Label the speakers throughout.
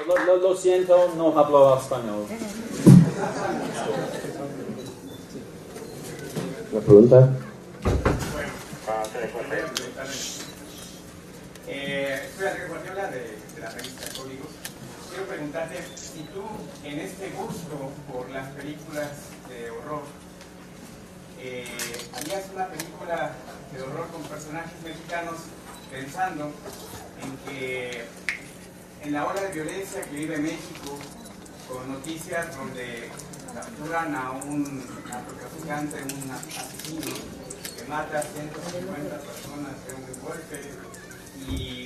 Speaker 1: Lo siento, no hablo español.
Speaker 2: ¿Una pregunta?
Speaker 3: Soy Guardiola de la revista Códigos. Quiero preguntarte si tú, en este gusto por las películas de horror, harías una película de horror con personajes mexicanos pensando en que en la ola de violencia que vive México, con noticias donde capturan a un narcotraficante, un asesino que mata a 150 personas de un golpe,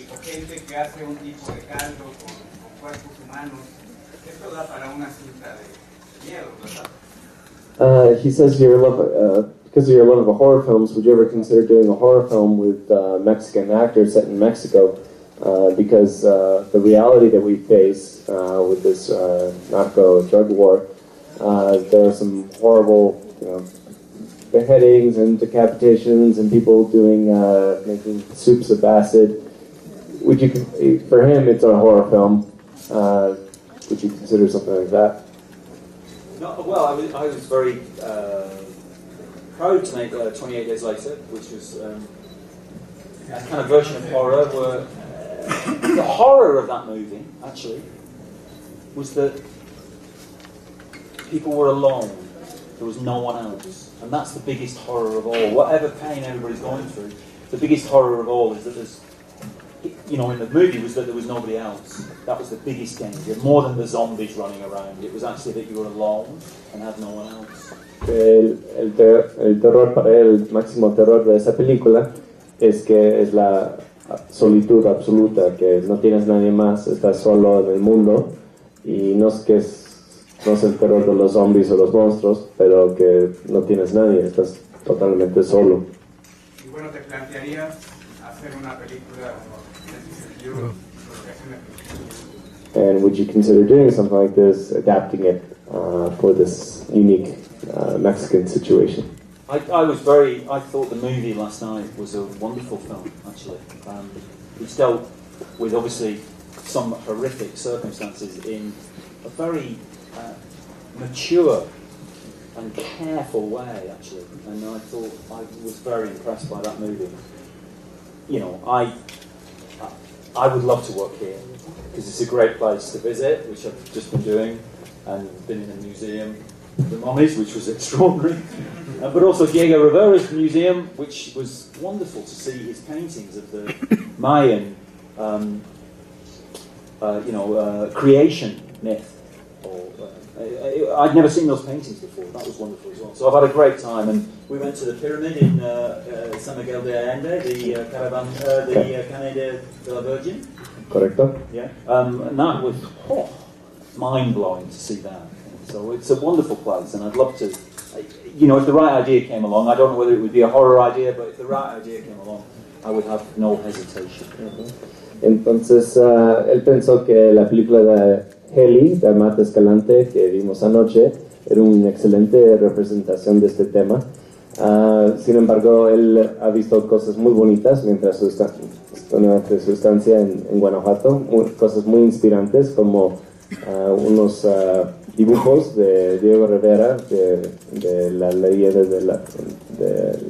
Speaker 3: o gente que hace un tipo de caldo con cuerpos humanos. Esto da para una cinta de miedo, ¿verdad?
Speaker 2: He says because of your love of horror films, would you ever consider doing a horror film with Mexican actors set in Mexico? Because the reality that we face with this narco drug war, there are some horrible, beheadings and decapitations and people making soups of acid. Would you, for him, it's a horror film. Would you consider something like that?
Speaker 1: No, well, I was very proud to make 28 Days Later, which was a kind of version of horror where the horror of that movie, actually, was that people were alone. There was no one else. And that's the biggest horror of all. Whatever pain everybody's going through, the biggest horror of all is that there's, in the movie was that there was nobody else. That was the biggest danger, more than the zombies running around. It was actually that you were alone and had no one else.
Speaker 2: El terror para él, el máximo terror de esa película es que es la solitud absoluta, que no tienes nadie más, estás solo en el mundo y no es el terror de los zombies o los monstruos, pero que no tienes nadie, estás totalmente solo.
Speaker 3: Y bueno, ¿te plantearías hacer una película en ese sentido?
Speaker 2: And would you consider doing something like this, adapting it for this unique Mexican situation?
Speaker 1: I thought the movie last night was a wonderful film, actually. It's dealt with, obviously, some horrific circumstances in a very mature and careful way, actually. And I thought I was very impressed by that movie. I would love to work here because it's a great place to visit, which I've just been doing, and been in a museum, the mummies, which was extraordinary, but also Diego Rivera's museum, which was wonderful to see his paintings of the Mayan, creation myth. I'd never seen those paintings before. That was wonderful as well. So I've had a great time, and we went to the pyramid in San Miguel de Allende, the Canal de la Virgin.
Speaker 2: Correcto.
Speaker 1: Yeah, and that was mind-blowing to see that. So it's a wonderful place, and I'd love to. If the right idea came along, I don't know whether it would be a horror idea, but if the right idea came along, I would have no hesitation.
Speaker 2: Entonces, él pensó que la película de Heli, de Amata Escalante, que vimos anoche, era una excelente representación de este tema. Sin embargo, él ha visto cosas muy bonitas durante su estancia en Guanajuato, cosas muy inspirantes, como unos dibujos de Diego Rivera, de la leyenda de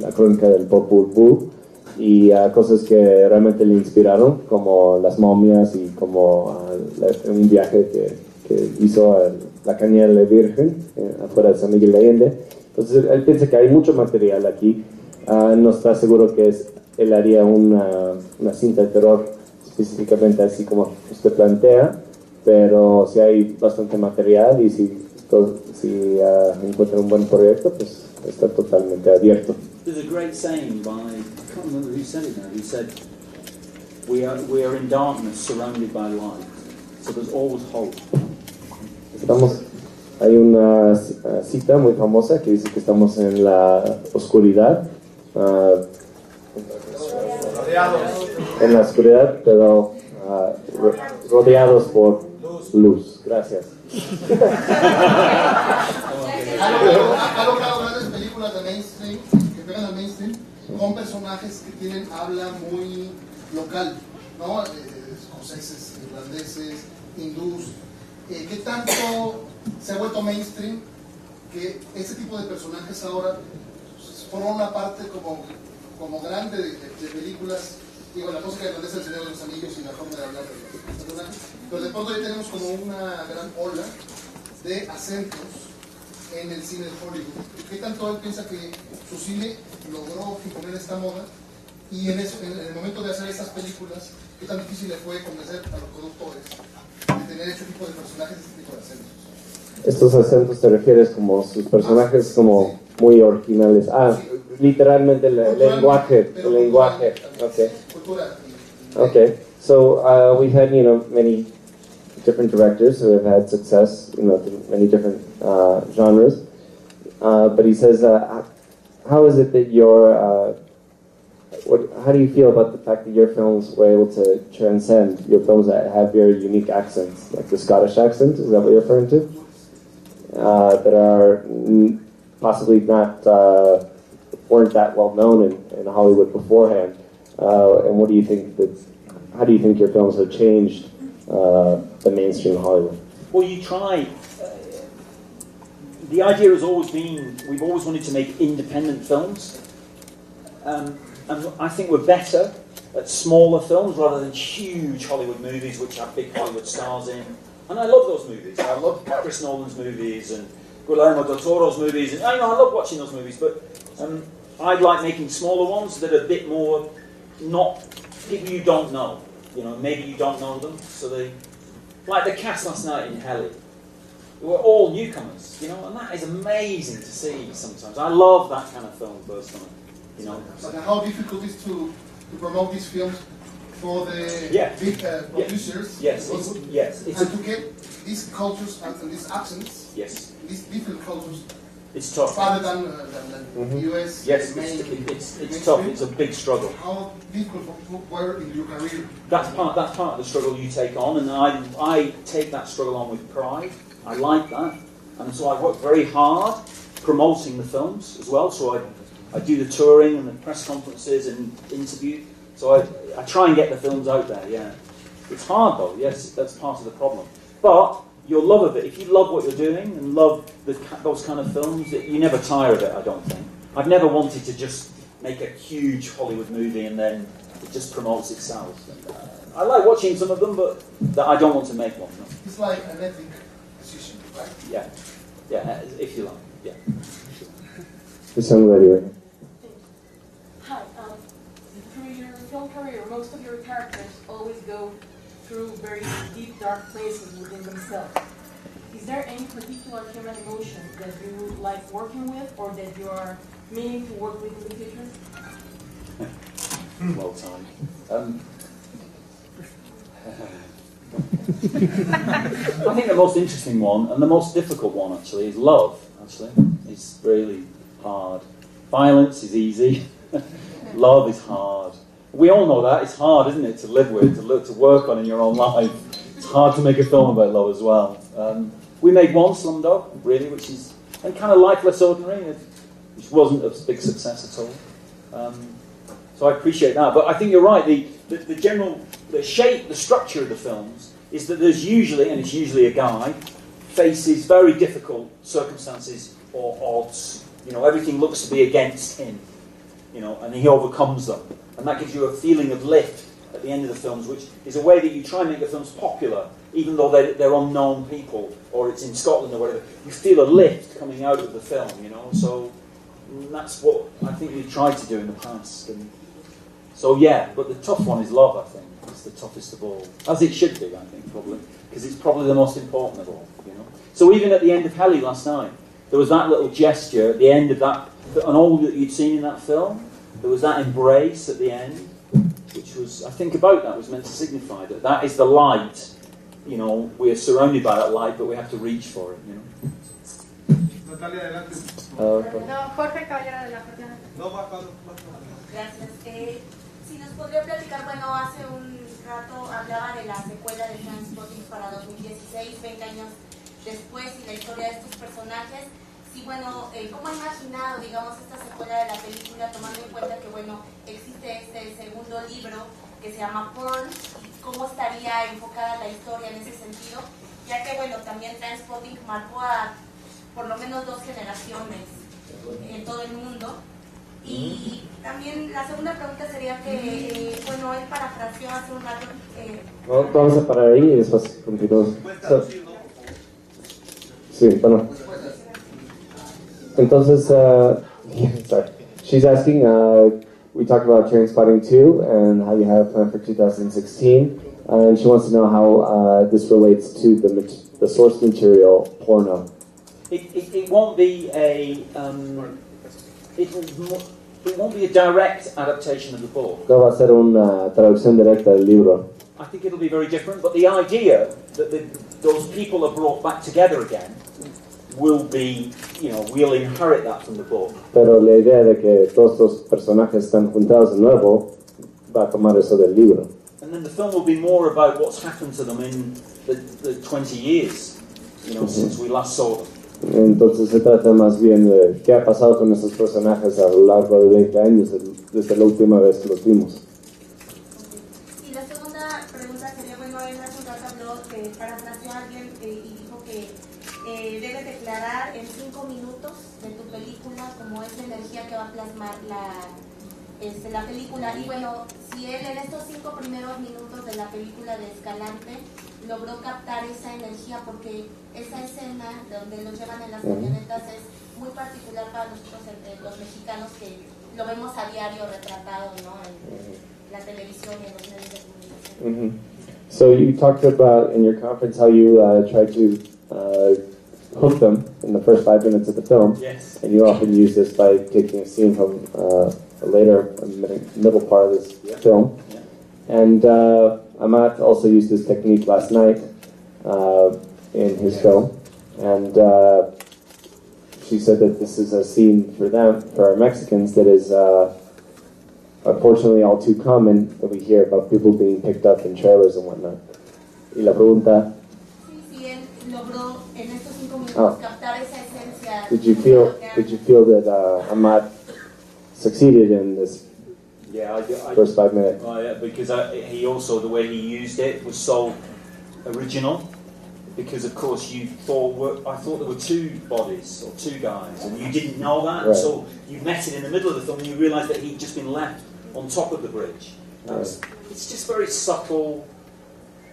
Speaker 2: la crónica del Popol Vuh, y cosas que realmente le inspiraron, como las momias y como un viaje que hizo a la Cañada de la Virgen, afuera de San Miguel de Allende. Entonces él piensa que hay mucho material aquí. No está seguro que él haría una cinta de terror específicamente así como usted plantea, pero si hay bastante material y si encuentra un buen proyecto, pues está totalmente abierto.
Speaker 1: There's a great saying by, I can't remember who said it now, he said, we are in darkness surrounded by light, so there's always hope.
Speaker 2: Hay una cita muy famosa que dice que estamos en la oscuridad, en la oscuridad, pero rodeados por luz. Gracias.
Speaker 4: Ha logrado grandes películas de mainstream, que pegan al mainstream, con personajes que tienen habla muy local, ¿no? Escoceses, irlandeses, hindús. ¿qué tanto se ha vuelto mainstream que ese tipo de personajes ahora forman una parte como grande de películas? Digo, la cosa que agradece el Señor de los Anillos y la forma de hablar de los personajes, pero de pronto ya tenemos como una gran ola de acentos en el cine de Hollywood. ¿Qué tanto él piensa que su cine logró imponer esta moda? Y en el momento de hacer estas películas, ¿qué tan difícil le fue convencer a los productores de tener este tipo de personajes, este tipo de acentos?
Speaker 2: Estos acentos te refieres como sus personajes como muy originales. Sí, literalmente el lenguaje. Okay. Okay. So we've had, many different directors who have had success, through many different genres. But he says, how is it that how do you feel about the fact that your films were able to transcend your films that have very unique accents, like the Scottish accent? Is that what you're referring to? That are possibly weren't that well known in Hollywood beforehand. And what do you think how do you think your films have changed the mainstream Hollywood?
Speaker 1: Well, you try. The idea has always been, we've always wanted to make independent films. And I think we're better at smaller films rather than huge Hollywood movies which have big Hollywood stars in. And I love those movies. I love Chris Nolan's movies and Guillermo del Toro's movies. And I love watching those movies, but I like making smaller ones that are a bit more, not people you don't know. Maybe you don't know them. So like the cast last night in Heli, they were all newcomers, and that is amazing to see sometimes. I love that kind of film personally,
Speaker 4: So how difficult is to promote these films for the big producers?
Speaker 1: Yes.
Speaker 4: And to get these cultures and these accents, these different cultures,
Speaker 1: it's tough.
Speaker 4: Rather than the US.
Speaker 1: Yes, it's tough. It's a big struggle.
Speaker 4: How difficult were in your career?
Speaker 1: That's part of the struggle you take on, and I take that struggle on with pride. I like that, and so I work very hard promoting the films as well. So I do the touring and the press conferences and interview. So I try and get the films out there. Yeah, it's hard though. Yes, that's part of the problem. But your love of it, if you love what you're doing and love those kind of films, you never tire of it, I don't think. I've never wanted to just make a huge Hollywood movie and then it just promotes itself. I like watching some of them, but I don't want to make one. No.
Speaker 4: It's like an ethic decision, right?
Speaker 1: Yeah, if you like, yeah.
Speaker 5: Hi, through your film career, most of your characters always go through very deep, dark places within themselves. Is there any particular human emotion that you like working with or that you are meaning to work with in the future?
Speaker 1: Well timed. I think the most interesting one, and the most difficult one actually, is love. Actually, it's really hard. Violence is easy. Love is hard. We all know that. It's hard, isn't it, to live with, to work on in your own life. It's hard to make a film about love as well. We made one, Slumdog, really, which is kind of lifeless ordinary, which wasn't a big success at all. So I appreciate that. But I think you're right. The general, the shape, the structure of the films is that there's usually, and it's usually a guy, faces very difficult circumstances or odds. Everything looks to be against him, and he overcomes them. And that gives you a feeling of lift at the end of the films, which is a way that you try and make the films popular, even though they're unknown people, or it's in Scotland or whatever. You feel a lift coming out of the film, So that's what I think we tried to do in the past. And so but the tough one is love, I think. It's the toughest of all. As it should be, I think, probably. Because it's probably the most important of all, So even at the end of Heli last night, there was that little gesture at the end of that, and all that you'd seen in that film. There was that embrace at the end, which was, I think about that, was meant to signify that is the light. We are surrounded by that light, but we have to reach for it,
Speaker 3: Natalia, adelante.
Speaker 6: Jorge Caballero de la Fortuna. Gracias. Si nos podría platicar, hace un rato hablaba de la secuela de Transporting para 2016, 20 años después, y la historia de estos personajes. Sí, ¿cómo ha imaginado, esta secuela de la película, tomando en cuenta que, existe este segundo libro que se llama Porn, y cómo estaría enfocada la historia en ese sentido, ya que, también Trainspotting marcó a por lo menos 2 generaciones en todo el mundo. Y también la segunda pregunta sería que, bueno, él parafraseó hace un rato.
Speaker 2: Vamos a parar ahí y después continuamos. Sí, bueno. Entonces, sorry. She's asking, we talked about Trainspotting 2 and how you have a plan for 2016, and she wants to know how this relates to the source material, porno.
Speaker 1: It won't be a it won't be a direct adaptation of the book.
Speaker 2: No va a ser una traducción directa del libro.
Speaker 1: I think it'll be very different, but the idea that those people are brought back together again will be, we'll inherit that from the book.
Speaker 2: Pero la idea de que todos los personajes están juntados de nuevo va a tomar eso del libro.
Speaker 1: And then the film will be more about what's happened to them in the 20 years, since we last saw them.
Speaker 2: Entonces se trata más bien de qué ha pasado con esos personajes a lo largo de 20 años, desde la última vez que los vimos.
Speaker 6: Y la segunda pregunta sería, bueno, él hace un rato habló que parafraseó a alguien y dijo que debes declarar en 5 minutos de tu película cómo es la energía que va a plasmar la película. Y bueno, si él en estos 5 primeros minutos de la película de Escalante logró captar esa energía, porque esa escena donde los llevan en las camionetas es muy particular para nosotros los mexicanos, que lo vemos a diario retratado, ¿no?, en la televisión y en los medios de comunicación.
Speaker 2: So you talked about in your conference how you try to hook them in the first 5 minutes of the film.
Speaker 1: Yes.
Speaker 2: And you often use this by taking a scene from a later middle part of this film.
Speaker 1: Yeah.
Speaker 2: And Amat also used this technique last night in his film. And she said that this is a scene for our Mexicans, that is unfortunately all too common, that we hear about people being picked up in trailers and whatnot. Y la pregunta...
Speaker 6: Sí, él logró en estos 5 minutos captar esa esencia.
Speaker 2: Did you feel that Amat succeeded in this first 5 minutes?
Speaker 1: Yeah, because he also, the way he used it was so original. Because of course I thought there were 2 bodies or 2 guys, and you didn't know that.
Speaker 2: Right.
Speaker 1: So you met it in the middle of the film, and you realised that he'd just been left on top of the bridge. It's just very subtle.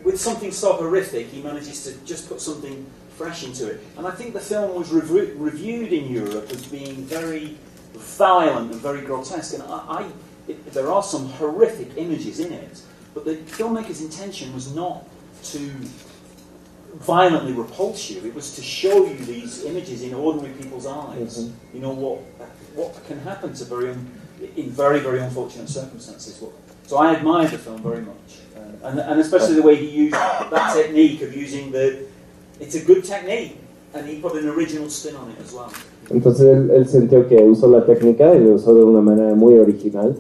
Speaker 1: With something so horrific, he manages to just put something fresh into it. And I think the film was reviewed in Europe as being very violent and very grotesque. And there are some horrific images in it, but the filmmaker's intention was not to violently repulse you. It was to show you these images in ordinary people's eyes. You know what can happen to in very, very unfortunate circumstances. So I admired the film very much, and especially the way he used that technique of using it's a good technique, and he put an original spin on it as well.
Speaker 2: Entonces él sintió que usó la técnica y lo usó de una manera muy original,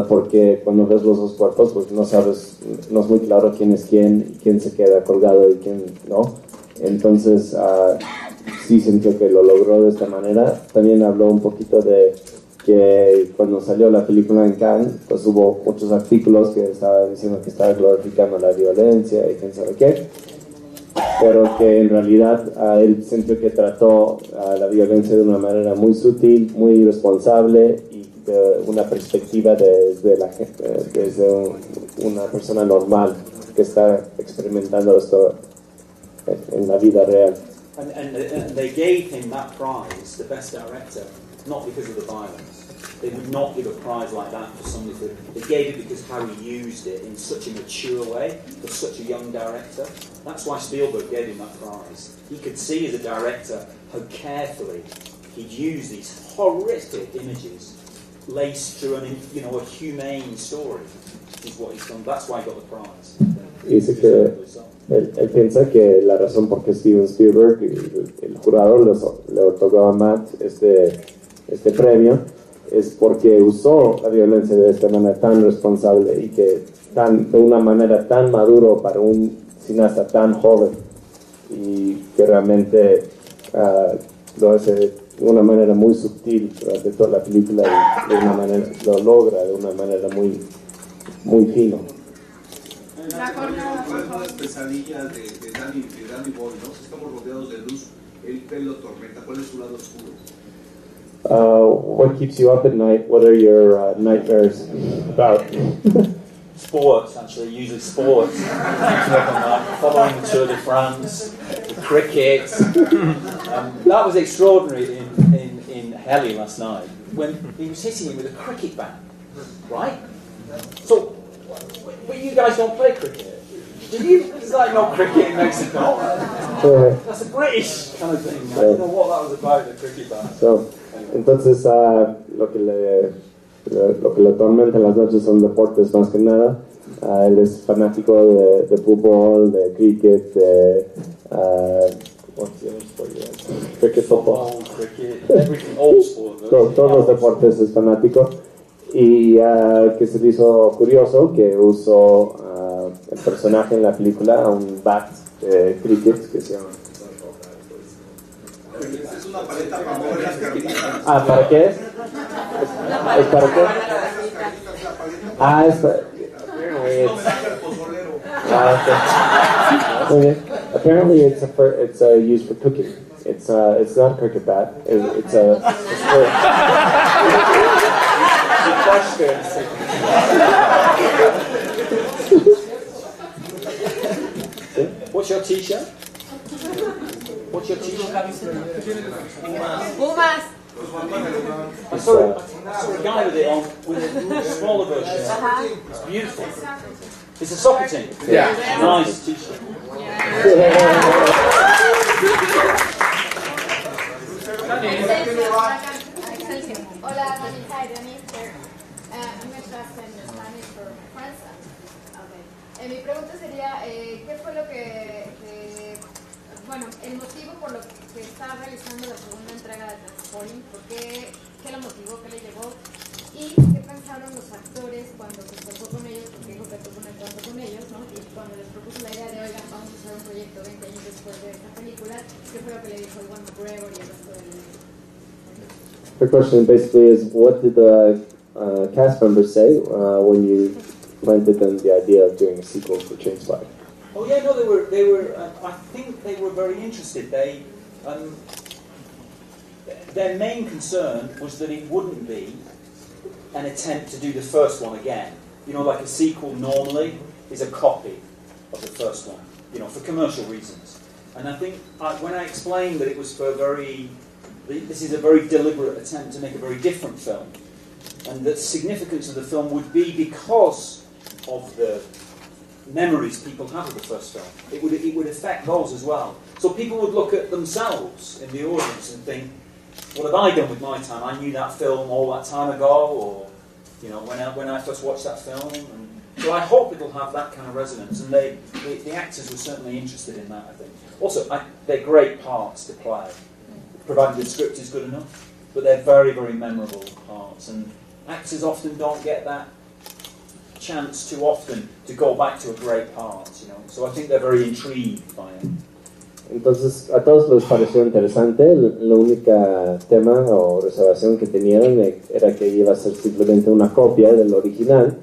Speaker 2: porque cuando ves los 2 cuerpos, pues no es muy claro quién es quién se queda colgado y quién no. Entonces sí sintió que lo logró de esta manera. También habló un poquito de que cuando salió la película en Cannes, pues hubo muchos artículos que estaban diciendo que estaba glorificando la violencia y quién sabe qué, pero que en realidad él sintió que trató la violencia de una manera muy sutil, muy responsable, y de una perspectiva desde una persona normal que está experimentando esto en la vida real.
Speaker 1: And they gave him that prize, the best director, not because of the violence. They would not give a prize like that for somebody they gave it because how he used it in such a mature way for such a young director. That's why Spielberg gave him that prize. He could see as a director how carefully he'd use these horrific images laced through a humane story, which is what he's done. That's why he got the prize.
Speaker 2: Dice que él piensa que la razón por qué Steven Spielberg, el jurado, le otorgó a Matt este premio es porque usó la violencia de esta manera tan responsable y que de una manera tan maduro para un cineasta tan joven, y que realmente lo hace de una manera muy sutil durante toda la película, y lo logra de una manera muy, muy fino.
Speaker 6: La jornada.
Speaker 7: ¿Cuál es una de las pesadillas de Danny Boyle, ¿no? Si estamos rodeados de luz, el pelo tormenta. ¿Cuál es su lado oscuro?
Speaker 2: What keeps you up at night? What are your nightmares about?
Speaker 1: Sports, actually, usually sports. Following the Tour de France, the cricket. That was extraordinary in Heli last night when he was hitting him with a cricket bat, right? So, well, you guys don't play cricket. Do you? It's like no cricket in Mexico. That's a British kind of thing. I don't know what that was about, the cricket bat.
Speaker 2: So, entonces, lo que le atormenta en las noches son deportes más que nada. Él es fanático de fútbol, de cricket, de cricket, football,
Speaker 1: cricket, everything, all sport.
Speaker 2: Todos los deportes es fanático. Y que se le hizo curioso que usó el personaje en la película un bat de cricket que se llama.
Speaker 7: Es una paleta para mover las carnitas.
Speaker 2: ¿Para qué es? ¿Es para qué? Es para... Apparently it's used for cooking. It's not a cricket bat. It's a
Speaker 1: What's your t-shirt? What's your t-shirt?
Speaker 6: Pumas.
Speaker 1: I saw a guy with it on with a smaller version. It's beautiful. It's a soccer team.
Speaker 2: Yeah.
Speaker 1: Nice t-shirt.
Speaker 6: Hola, hi, Denise here. I'm interested in Spanish for prensa. Okay. Mi pregunta sería, ¿qué fue lo que bueno, el motivo por lo que está realizando la segunda entrega de Transporting? ¿Por qué lo motivó? ¿Qué le llevó? ¿Y qué pensaron los actores cuando se tocó con ellos? Porque dijo que tuvo un encuentro con ellos, ¿no? Y cuando les propuso la idea de, oigan, vamos a hacer un proyecto 20 años después de esta película, ¿qué fue lo que le dijo Iwan McGregor y el resto del elenco?
Speaker 2: The question basically is, what did the cast members say when you planted them the idea of doing a sequel for Trainspotting?
Speaker 1: Oh yeah, no, they were. I think they were very interested. They, their main concern was that it wouldn't be an attempt to do the first one again. You know, like a sequel normally is a copy of the first one. You know, for commercial reasons. And I think when I explained that it was for this is a very deliberate attempt to make a very different film, and the significance of the film would be because of the memories people have of the first film. It would affect those as well. So people would look at themselves in the audience and think, what have I done with my time? I knew that film all that time ago, or you know, when I first watched that film. And so I hope it'll have that kind of resonance. And the actors were certainly interested in that, I think. Also, they're great parts to play, provided the script is good enough. But they're very, very memorable parts. And actors often don't get that chance too often to go back to a great part, you know. So I think they're very intrigued by it.
Speaker 2: Entonces, a todos les pareció interesante. La única tema o reservación que tenían era que iba a ser simplemente una copia del original,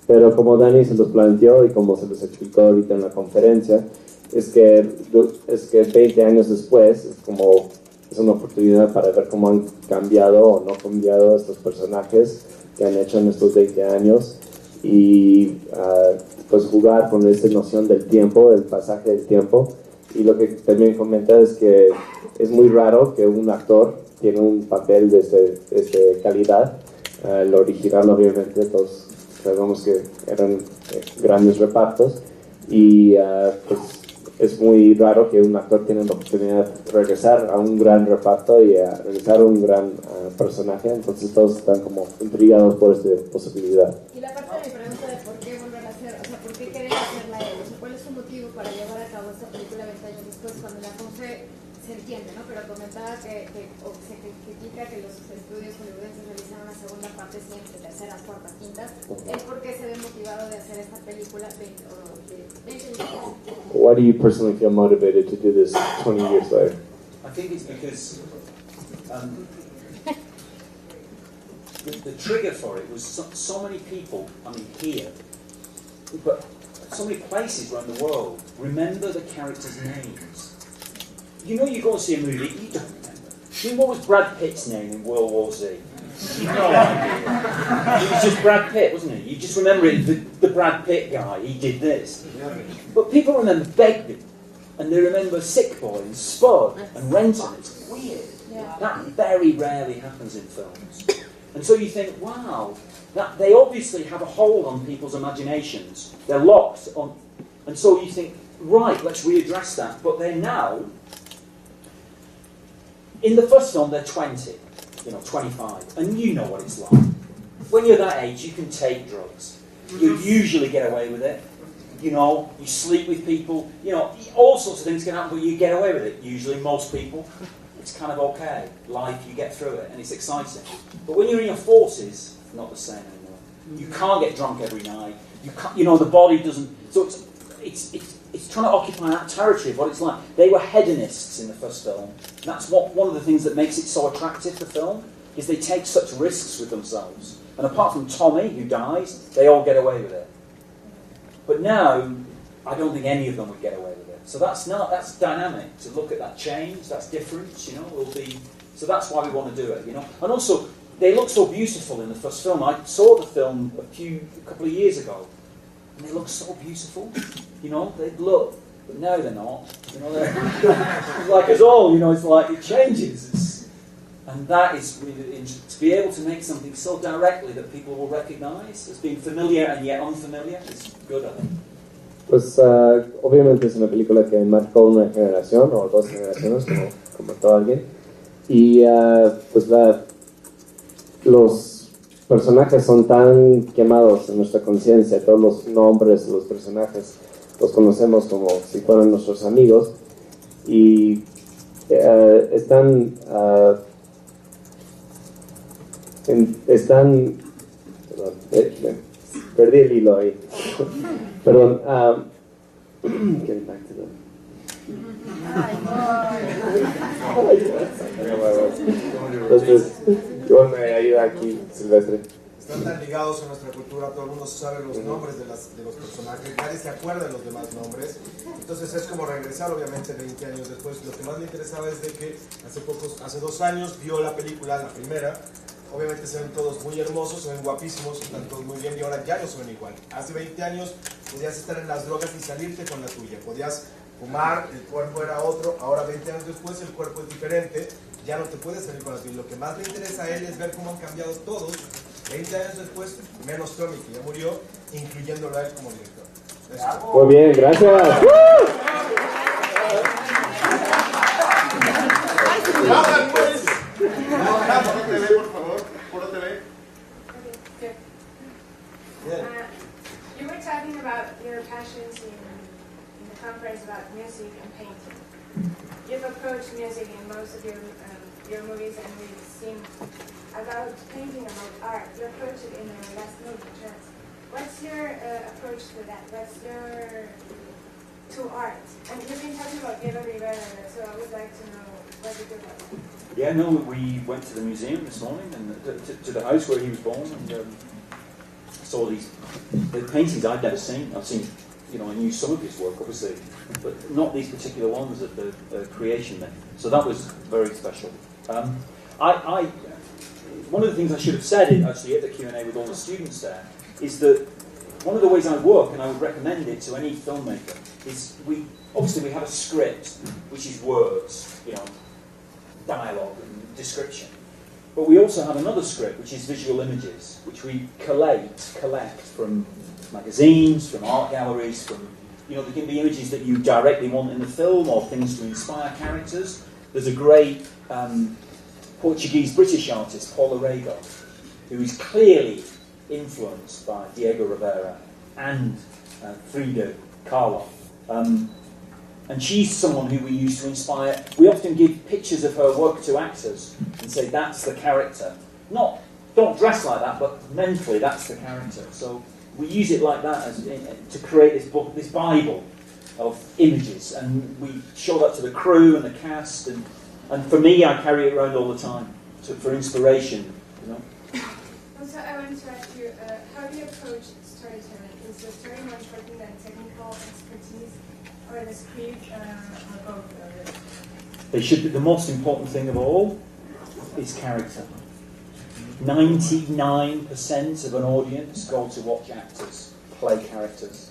Speaker 2: pero como Dani se los planteó y como se los explicó ahorita en la conferencia, es que 20 años después es una oportunidad para ver cómo han cambiado o no cambiado estos personajes que han hecho en estos 20 años y pues jugar con esa noción del tiempo, del pasaje del tiempo. Y lo que también comenta es que es muy raro que un actor tiene un papel de esta calidad. El original, obviamente, todos sabemos que eran grandes repartos y pues es muy raro que un actor tenga la oportunidad de regresar a un gran reparto y a regresar a un gran personaje. Entonces todos están como intrigados por esta posibilidad.
Speaker 6: Y la parte de mi pregunta de por qué volver a hacer, o sea, por qué querer hacerla él, o sea, ¿cuál es su motivo para llevar a cabo esta película 20 años después, cuando la Confe se entiende, ¿no? Pero comentaba que se critica que los estudios hollywoodenses realizaron una segunda parte siempre, terceras, cuartas, quintas. ¿Él por qué se ve motivado de hacer esta película 20 años después?
Speaker 2: Why do you personally feel motivated to do this 20 years later?
Speaker 1: I think it's because the trigger for it was so many people, I mean here, but so many places around the world remember the characters' names. You know, you go and see a movie, you don't remember. You know, what was Brad Pitt's name in World War Z? You've no idea. It was just Brad Pitt, wasn't it? You just remember it, the Brad Pitt guy, he did this. But people remember Begbie, and they remember Sick Boy and Spud and Renton. It's weird.
Speaker 6: Yeah.
Speaker 1: That very rarely happens in films. And so you think, wow, that they obviously have a hold on people's imaginations. They're locked on. And so you think, right, let's readdress that. But they're now, in the first film, they're 20, 25. And you know what it's like. When you're that age, you can take drugs. You usually get away with it. You sleep with people. All sorts of things can happen, but you get away with it. Usually, most people. It's kind of okay. Life, you get through it, and it's exciting. But when you're in your 40s, not the same anymore. You can't get drunk every night. You can't, the body doesn't. So it's trying to occupy that territory of what it's like. They were hedonists in the first film. That's one of the things that makes it so attractive, the film, is they take such risks with themselves. And apart from Tommy, who dies, they all get away with it. But now, I don't think any of them would get away with it. So that's dynamic, to look at that change, that's different, so that's why we want to do it, And also, they look so beautiful in the first film. I saw the film a couple of years ago, and they look so beautiful, they look, but now they're not, they're like us all, it's like it changes, and that is really interesting, to be able to make something so directly that people will recognise as being familiar and yet unfamiliar, is good, I think.
Speaker 2: Pues obviamente es una película que marcó una generación o dos generaciones, como todo alguien. Y pues los personajes son tan quemados en nuestra conciencia, todos los nombres de los personajes los conocemos como si fueran nuestros amigos. Y están perdón, perdí el hilo ahí. Perdón. Getting back to them. Entonces, yo me ayuda aquí, Silvestre.
Speaker 8: Están tan ligados a nuestra cultura, todo el mundo sabe los nombres de los personajes, nadie se acuerda de los demás nombres. Entonces es como regresar, obviamente, 20 años después. Lo que más me interesaba es de que hace 2 años vio la película, la primera. Obviamente se ven todos muy hermosos, se ven guapísimos, están todos muy bien y ahora ya no se ven igual. Hace 20 años podías estar en las drogas y salirte con la tuya. Podías fumar, el cuerpo era otro. Ahora 20 años después el cuerpo es diferente, ya no te puedes salir con la tuya. Lo que más le interesa a él es ver cómo han cambiado todos. 20 años después, menos Tommy, que ya murió, incluyéndolo a él como director. Eso.
Speaker 2: Muy bien, gracias.
Speaker 9: You were talking about your passions in the conference about music and painting. You've approached music in most of your movies, and we've seen about painting, about art. You approach it in the last movie, Trans. What's your approach to that? What's your to art? And you've been talking about Diego Rivera, so I would like to know what you do about that.
Speaker 1: Yeah, no, we went to the museum this morning and to the house where he was born, and saw the paintings I'd never seen. I've seen, I knew some of his work, obviously, but not these particular ones of the creation there. So that was very special. One of the things I should have said, actually, at the Q&A with all the students there, is that one of the ways I work, and I would recommend it to any filmmaker, is we have a script, which is words, dialogue and description. But we also have another script, which is visual images, which we collect from magazines, from art galleries, from, there can be images that you directly want in the film or things to inspire characters. There's a great Portuguese-British artist, Paula Rego, who is clearly influenced by Diego Rivera and Frida Kahlo. And she's someone who we use to inspire. We often give pictures of her work to actors and say, that's the character. Don't dress like that, but mentally that's the character. So we use it like that to create this book, this Bible of images. And we show that to the crew and the cast. And for me, I carry it around all the time for inspiration.
Speaker 9: Also, I wanted to ask you, how do you approach storytelling? Is is the story more important than technical expertise or the script or both?
Speaker 1: They should be. The most important thing of all is character. 99% of an audience go to watch actors play characters.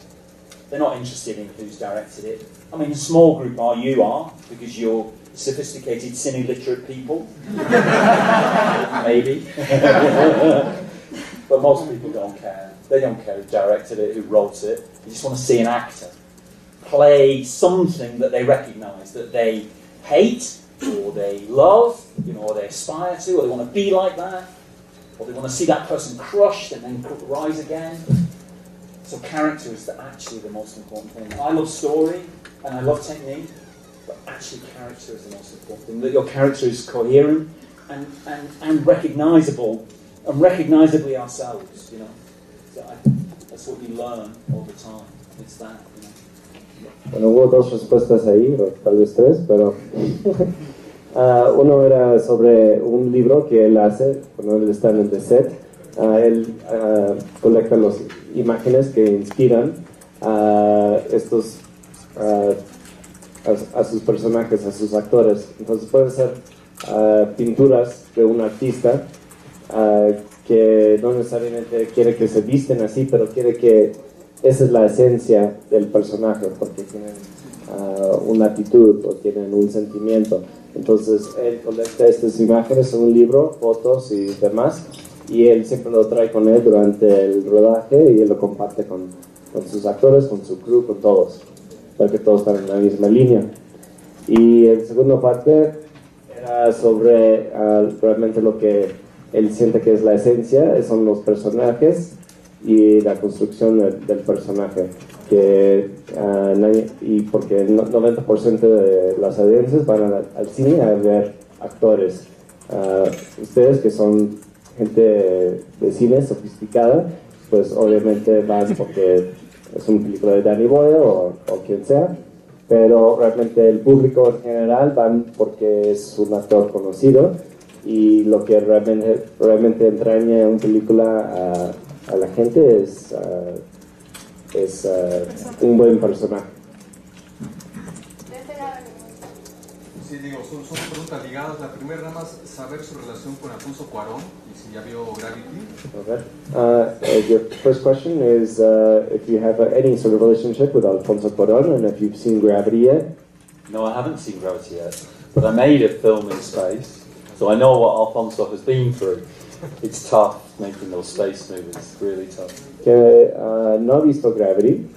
Speaker 1: They're not interested in who's directed it. I mean, a small group you are, because you're sophisticated, cine-literate people. Maybe. But most people don't care. They don't care who directed it, who wrote it. They just want to see an actor play something that they recognise, that they hate, or they love, or they aspire to, or they want to be like that, or they want to see that person crushed and then rise again. So character is actually the most important thing. I love story and I love technique, but actually character is the most important thing. That your character is coherent and recognisable, and recognisably ourselves, So that's what you learn all the time. It's that,
Speaker 2: Bueno, hubo dos respuestas ahí, o tal vez tres, pero uno era sobre un libro que él hace, cuando él está en el set. Él colecta las imágenes que inspiran a sus personajes, a sus actores. Entonces pueden ser pinturas de un artista que no necesariamente quiere que se visten así, pero quiere que esa es la esencia del personaje, porque tienen una actitud o tienen un sentimiento. Entonces él colecta estas imágenes en un libro, fotos y demás, y él siempre lo trae con él durante el rodaje y él lo comparte con sus actores, con su crew, con todos, para que todos estén en la misma línea. Y el segundo parte era sobre realmente lo que él siente que es la esencia, son los personajes y la construcción del personaje, y porque el 90% de las audiencias van al cine a ver actores. Ustedes que son gente de cine sofisticada, pues obviamente van porque es una película de Danny Boyle o quien sea, pero realmente el público en general van porque es un actor conocido, y lo que realmente entraña una película a la gente es un buen personaje.
Speaker 10: Sí, digo, son preguntas ligadas. La primera, nada más saber su relación con Alfonso Cuarón y si ya vio Gravity.
Speaker 2: Okay. Your first question is if you have any sort of relationship with Alfonso Cuarón and if you've seen Gravity yet.
Speaker 1: No, I haven't seen Gravity yet, but I made a film in space, so I know what Alfonso has been through. It's tough making those space movies, really tough.
Speaker 2: Que no ha visto Gravity,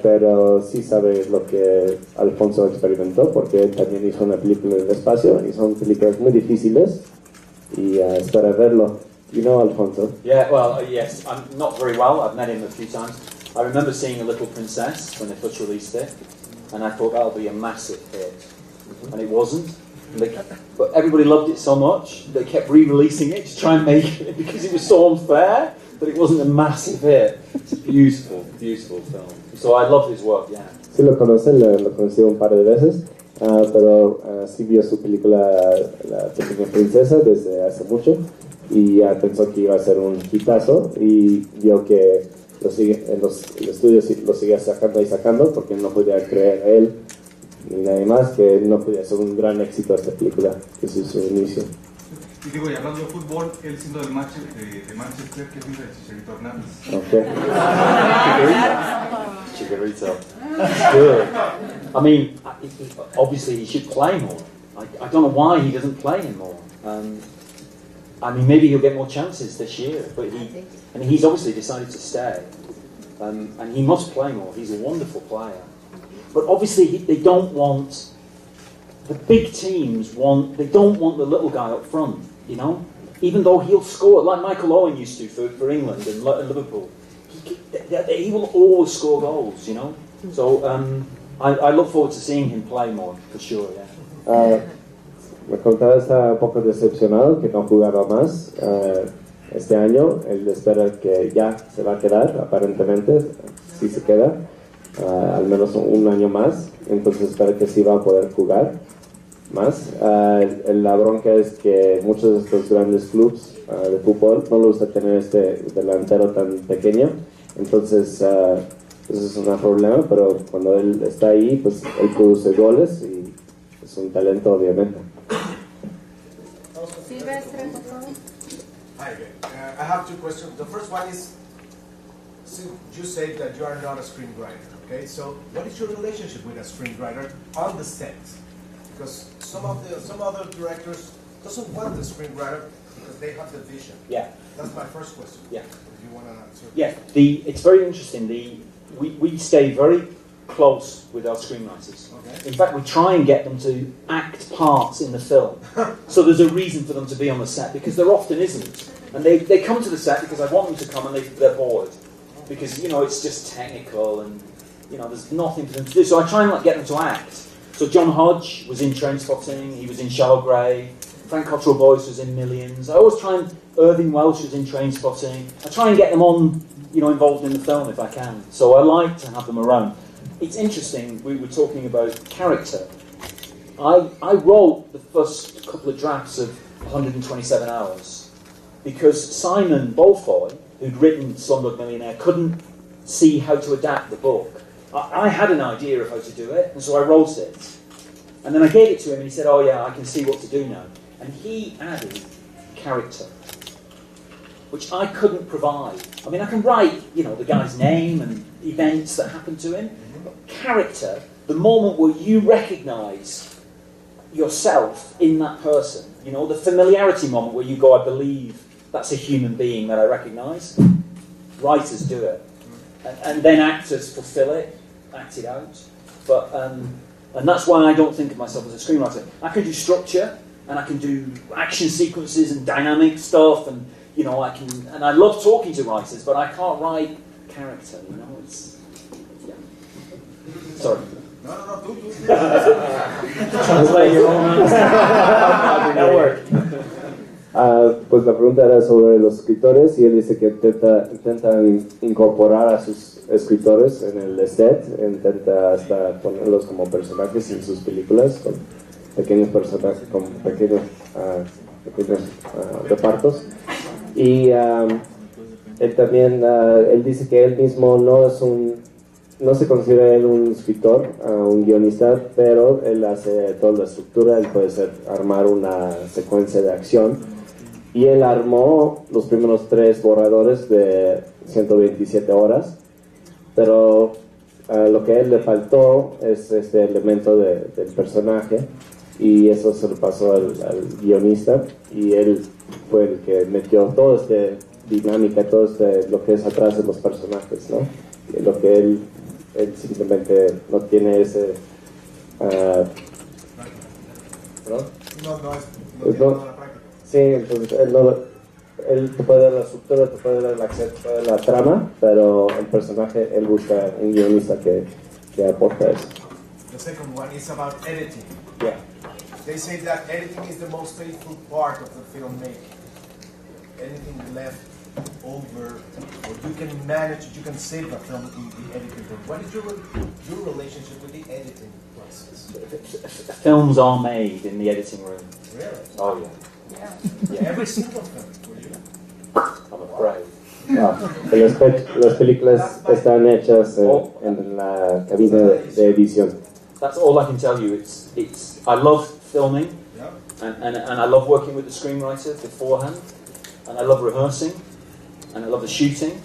Speaker 2: pero sí sabe lo que Alfonso experimentó, porque él también hizo una película en el espacio, y son películas muy difíciles, y espera verlo. You know Alfonso?
Speaker 1: Yeah, well, yes, I'm not very well. I've met him a few times. I remember seeing A Little Princess when they first released it, and I thought that'll be a massive hit, and it wasn't. But everybody loved it so much, they kept re-releasing it to try and make it, because it was so unfair, but it wasn't a massive hit. It's a beautiful, beautiful film. So I love his work, yeah.
Speaker 2: Sí lo conocen, lo conocí un par de veces, pero sí vio su película La Pequeña Princesa desde hace mucho, y pensó que iba a ser un hitazo, y vio que en los estudios lo seguía sacando y sacando, porque no podía creer a él ni nadie más que no podía ser un gran éxito esta película desde su inicio.
Speaker 10: Y digo, y hablando de fútbol, él siendo de Manchester, que es de Chicharito Hernández.
Speaker 2: Okay.
Speaker 1: Chicharito. It's good. I mean, obviously he should play more. I don't know why he doesn't play anymore. I mean, maybe he'll get more chances this year, but he's obviously decided to stay. And he must play more. He's a wonderful player. But obviously they don't want, the big teams they don't want the little guy up front, even though he'll score, like Michael Owen used to for England and Liverpool. He will always score goals, So I look forward to seeing him play more, for sure, yeah.
Speaker 2: Me contaba, está un poco decepcionado que no jugaba más este año. Él espera que ya se va a quedar, aparentemente, sí se queda. Al menos un año más, entonces espero que sí va a poder jugar más. La bronca es que muchos de estos grandes clubes de fútbol no les gusta tener este delantero tan pequeño, Entonces, eso es un problema, pero cuando él está ahí, pues él produce goles y es un talento, obviamente.
Speaker 8: Hi, I have two questions. The first one is, since you say that you are not a screenwriter, okay? So, what is your relationship with a screenwriter on the set? Because some other directors doesn't want the screenwriter because they have the vision.
Speaker 1: Yeah.
Speaker 8: That's my first question.
Speaker 1: Yeah.
Speaker 8: If you want to answer.
Speaker 1: Yeah. It's very interesting. We stay very close with our screenwriters.
Speaker 8: Okay.
Speaker 1: In fact, we try and get them to act parts in the film. So there's a reason for them to be on the set, because there often isn't. And they come to the set because I want them to come, and they're bored. Because, it's just technical and, there's nothing for them to do. So I try and get them to act. So John Hodge was in Trainspotting, he was in Shallow Grey, Frank Cottrell Boyce was in Millions. I always try and, Irving Welsh was in Trainspotting. I try and get them on, involved in the film if I can. So I like to have them around. It's interesting, we were talking about character. I wrote the first couple of drafts of 127 Hours because Simon Beaufoy, who'd written Slumdog Millionaire, couldn't see how to adapt the book. I had an idea of how to do it, and so I wrote it. And then I gave it to him, and he said, oh yeah, I can see what to do now. And he added character, which I couldn't provide. I mean, I can write, the guy's name and events that happened to him, but character, the moment where you recognise yourself in that person, the familiarity moment where you go, I believe that's a human being that I recognise. Writers do it. And then actors fulfill it, act it out. But and that's why I don't think of myself as a screenwriter. I can do structure, and I can do action sequences and dynamic stuff, and I love talking to writers, but I can't write character. It's sorry.
Speaker 8: No, do.
Speaker 1: Translate your own answer. That worked.
Speaker 2: Pues la pregunta era sobre los escritores y él dice que intentan incorporar a sus escritores en el set, intenta hasta ponerlos como personajes en sus películas, con pequeños personajes, con pequeños repartos. Y él también, él dice que él mismo no se considera él un escritor, un guionista, pero él hace toda la estructura, él puede armar una secuencia de acción. Y él armó los primeros 3 borradores de 127 horas, pero lo que a él le faltó es este elemento del personaje, y eso se lo pasó al guionista, y él fue el que metió toda esta dinámica, todo lo que es atrás de los personajes, ¿no? Y lo que él simplemente no tiene ese... Sí, entonces él te puede dar la estructura, te puede dar la acción, te puede dar la trama, pero el personaje, él busca un guionista que aporta eso.
Speaker 8: The second one is about editing.
Speaker 2: Yeah.
Speaker 8: They say that editing is the most painful part of the filmmaking. Anything left over, or you can manage, you can save a film in the editing room. What is your relationship with the editing process?
Speaker 1: Films are made in the editing room.
Speaker 8: Really?
Speaker 1: Oh yeah.
Speaker 8: Yeah. Every single film for you?
Speaker 1: I'm afraid.
Speaker 2: Las películas están hechas en la cabina de edición.
Speaker 1: That's all I can tell you. I love filming,
Speaker 8: Yeah.
Speaker 1: and I love working with the screenwriter beforehand, and I love rehearsing, and I love the shooting.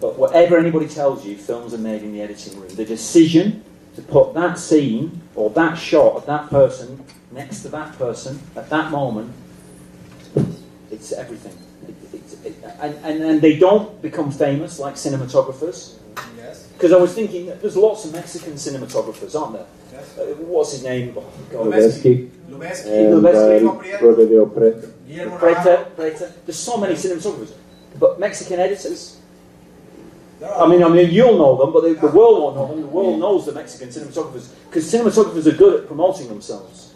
Speaker 1: But whatever anybody tells you, films are made in the editing room. The decision to put that scene or that shot of that person next to that person at that moment, it's everything. And they don't become famous like cinematographers.
Speaker 8: Yes.
Speaker 1: Because I was thinking, there's lots of Mexican cinematographers, aren't there?
Speaker 8: Yes.
Speaker 1: What's his name? Oh, God.
Speaker 2: Lubezki.
Speaker 8: Lubezki.
Speaker 2: Rodrigo Prieto.
Speaker 1: Preta. There's so many cinematographers. But Mexican editors, I mean, you'll know them, but the world won't know them. The world knows the Mexican cinematographers, because cinematographers are good at promoting themselves.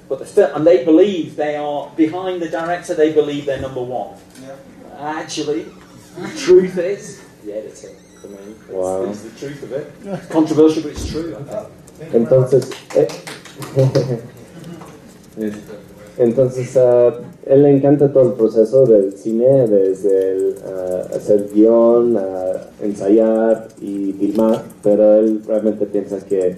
Speaker 1: But and they believe they are behind the director. They believe they're number one.
Speaker 8: Yeah.
Speaker 2: Actually,
Speaker 1: the truth is the editor. For me,
Speaker 2: wow.
Speaker 1: It's the truth of it. It's controversial, but it's true. Entonces,
Speaker 2: él le encanta todo el proceso del cine, desde hacer guión, ensayar y filmar, pero él realmente piensa que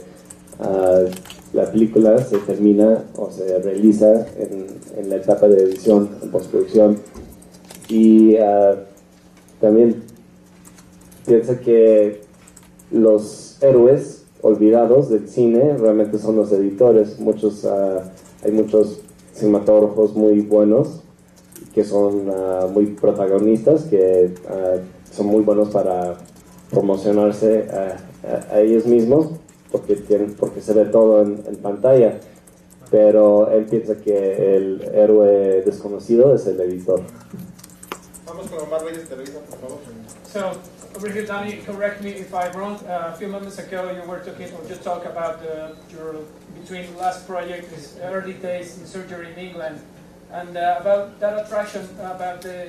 Speaker 2: la película se termina o se realiza en la etapa de edición, en postproducción, y también piensa que los héroes olvidados del cine realmente son los editores. Hay muchos cinematógrafos muy buenos que son muy protagonistas, que son muy buenos para promocionarse a ellos mismos porque se ve todo en pantalla, pero él piensa que el héroe desconocido es el editor.
Speaker 8: Vamos con Omar Reyes Televisa, por favor.
Speaker 11: So, over here, Danny, correct me if I'm wrong. A few moments ago, you were talking, or just talk about your between last project, is early days in surgery in England, and about that attraction about the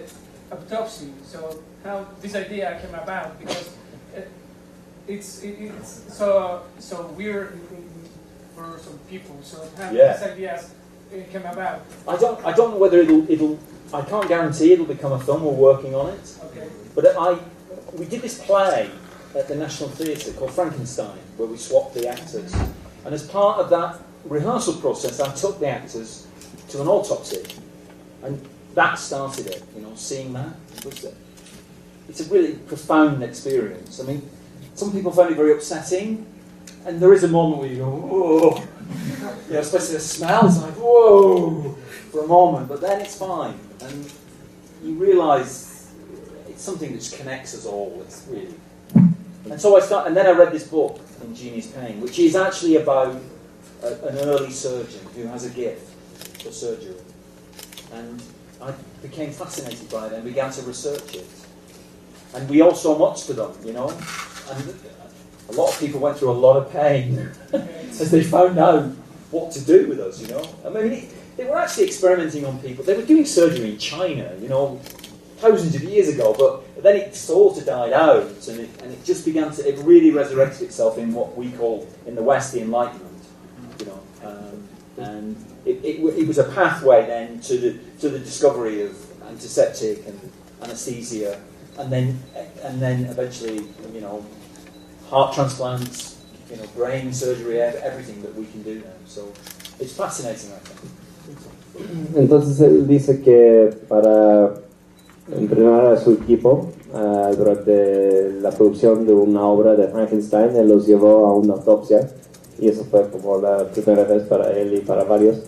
Speaker 11: autopsy. So, how this idea came about, because it's so weird for some people. So, how these ideas came about.
Speaker 1: I don't know whether it'll. I can't guarantee it'll become a film. We're working on it.
Speaker 11: Okay.
Speaker 1: But we did this play at the National Theatre called Frankenstein, where we swapped the actors. And as part of that rehearsal process, I took the actors to an autopsy. And that started it, seeing that. It's a really profound experience. I mean, some people find it very upsetting, and there is a moment where you go, whoa. Especially the smell, it's like, whoa, for a moment, but then it's fine. And you realise it's something that just connects us all. It's really. And so and then I read this book, Ingenious Pain, which is actually about an early surgeon who has a gift for surgery. And I became fascinated by it and began to research it. And we all saw much to them, And a lot of people went through a lot of pain as they found out what to do with us, I mean, they were actually experimenting on people. They were doing surgery in China, thousands of years ago, but then it sort of died out, and it just began to, it really resurrected itself in what we call, in the West, the Enlightenment, and it was a pathway then to the discovery of antiseptic and anaesthesia, and then eventually, heart transplants, brain surgery, everything that we can do now. So it's fascinating, I think.
Speaker 2: Entonces él dice que para entrenar a su equipo durante la producción de una obra de Frankenstein, él los llevó a una autopsia, y eso fue como la primera vez para él y para varios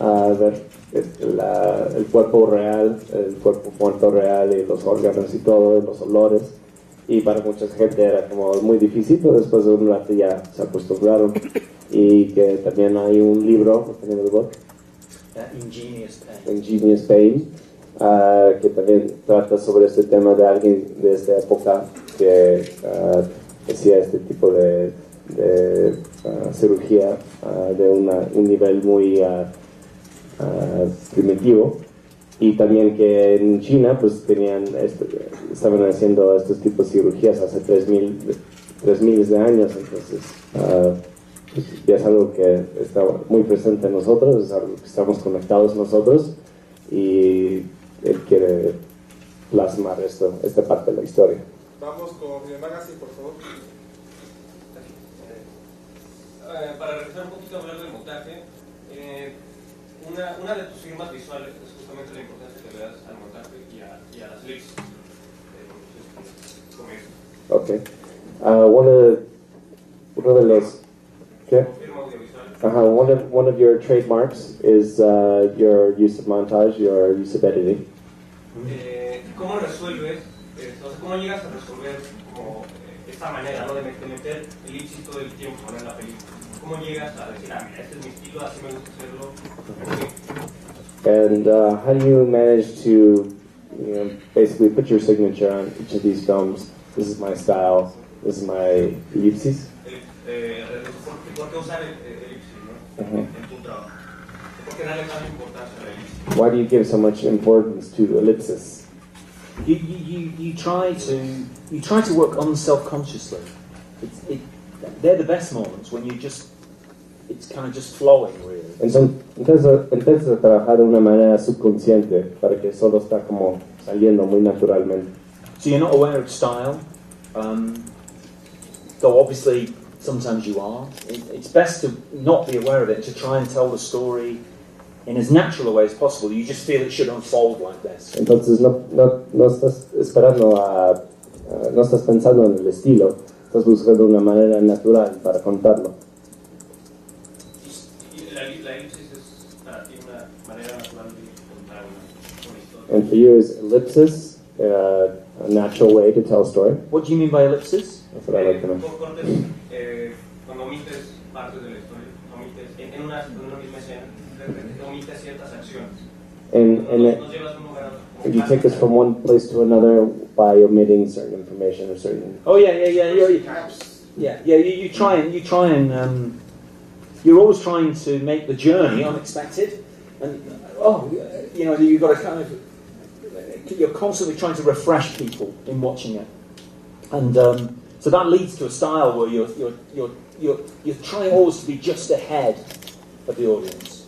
Speaker 2: a ver el cuerpo real, el cuerpo muerto real, y los órganos y todo, los olores. Y para mucha gente era como muy difícil, pero después de un rato ya se acostumbraron. Y que también hay un libro, Ingenious Pain, que también trata sobre este tema de alguien de esta época que hacía este tipo de cirugía de un nivel muy primitivo. Y también que en China pues estaban haciendo estos tipos de cirugías hace 3.000 de años, entonces pues ya es algo que está muy presente en nosotros, es algo que estamos conectados nosotros, y él quiere plasmar esta parte de la historia.
Speaker 8: Vamos con Cine Magazine, por favor.
Speaker 12: Para regresar un poquito a hablar del montaje, una de tus firmas visuales es justamente la importancia que le das al montaje y a las elipsis.
Speaker 2: Okay. One of los one of your trademarks is your use of montage, your use of editing.
Speaker 12: ¿Cómo resuelves? ¿Cómo llegas a resolver como esta manera, ¿no? de meter elipsis todo el tiempo en la película? ¿Cómo llegas a decir, mira, este es mi estilo, así me gusta hacerlo?
Speaker 2: And how do you manage to, basically put your signature on each of these films? This is my style. This is my ellipses.
Speaker 12: ¿Por qué usar elipsis, no? En tu trabajo? ¿Por qué darle tanta importancia a la elipsis?
Speaker 2: Why do you give so much importance to ellipses?
Speaker 1: You try to work unselfconsciously. They're the best moments when you just it's kind of just flowing, really.
Speaker 2: Entonces empiezas a trabajar de una manera subconsciente para que solo está como saliendo muy naturalmente.
Speaker 1: So you're not aware of style, though obviously sometimes you are. It's best to not be aware of it and to try and tell the story in as natural a way as possible. You just feel it should unfold like this.
Speaker 2: Entonces no estás esperando no estás pensando en el estilo, estás buscando una manera natural para contarlo.
Speaker 12: La elipsis es para ti una manera natural de contar una historia.
Speaker 2: And for you, is ellipsis a natural way to tell a story?
Speaker 1: What do you mean by ellipsis?
Speaker 2: That's what I like to know.
Speaker 12: Cuando omites partes de la historia, omites en una misma escena, omites ciertas acciones.
Speaker 2: And you take us from one place to another by omitting certain information or certain.
Speaker 1: Oh yeah. You try and you're always trying to make the journey unexpected, and you've got to kind of. You're constantly trying to refresh people in watching it, and so that leads to a style where you're trying always to be just ahead of the audience.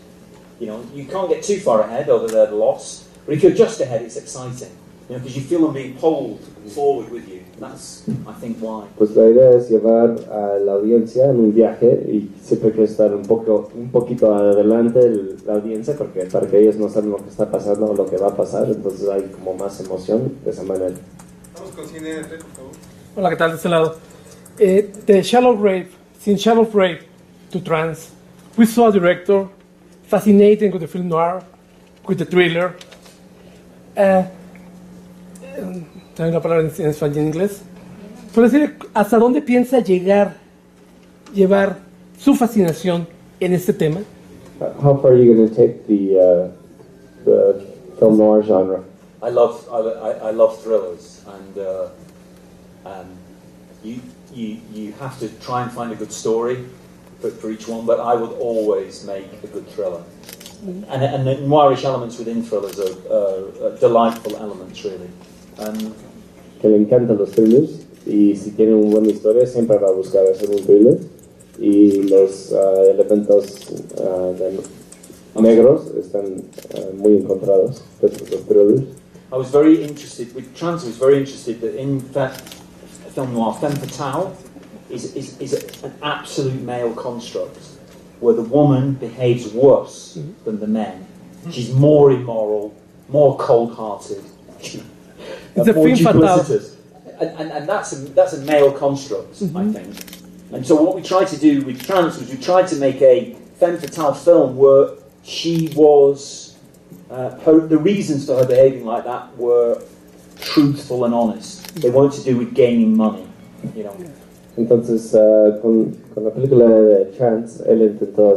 Speaker 1: You can't get too far ahead, or they're lost. But if you're just ahead, it's exciting, because you feel them being pulled forward with you. That's, I think, why.
Speaker 2: Pues la idea es llevar a la audiencia en un viaje y siempre hay que estar un poquito adelante la audiencia para que ellos no saben lo que está pasando o lo que va a pasar, entonces hay como más emoción de esa manera.
Speaker 8: Vamos con CineNT, por favor.
Speaker 13: Hola, ¿qué tal? De este lado. The Shallow Rape, since Shallow Rape to Trance, we saw a director fascinating with the film noir, with the thriller. También una palabra en español y en inglés. Por decir, ¿hasta dónde piensa llevar su fascinación en este tema?
Speaker 2: How far are you going to take the film noir genre?
Speaker 1: I love thrillers, and you have to try and find a good story for each one, but I would always make a good thriller. And the noirish elements within thrillers are delightful elements, really.
Speaker 2: Que le encantan los thrillers y si tiene una buena historia siempre va a buscar hacer un thriller y los elementos negros están muy encontrados los thrillers.
Speaker 1: I was very interested with Trance. I was very interested that in film noir, femme fatale is an absolute male construct where the woman behaves worse than the men. She's more immoral, more cold-hearted.
Speaker 13: It's a femme fatale.
Speaker 1: And that's a male construct, I think. And so what we tried to do with Trance was we tried to make a femme fatale film where she was, the reasons for her behaving like that were truthful and honest. They weren't to do with gaining money,
Speaker 2: Entonces, con la película de Trance, él intentó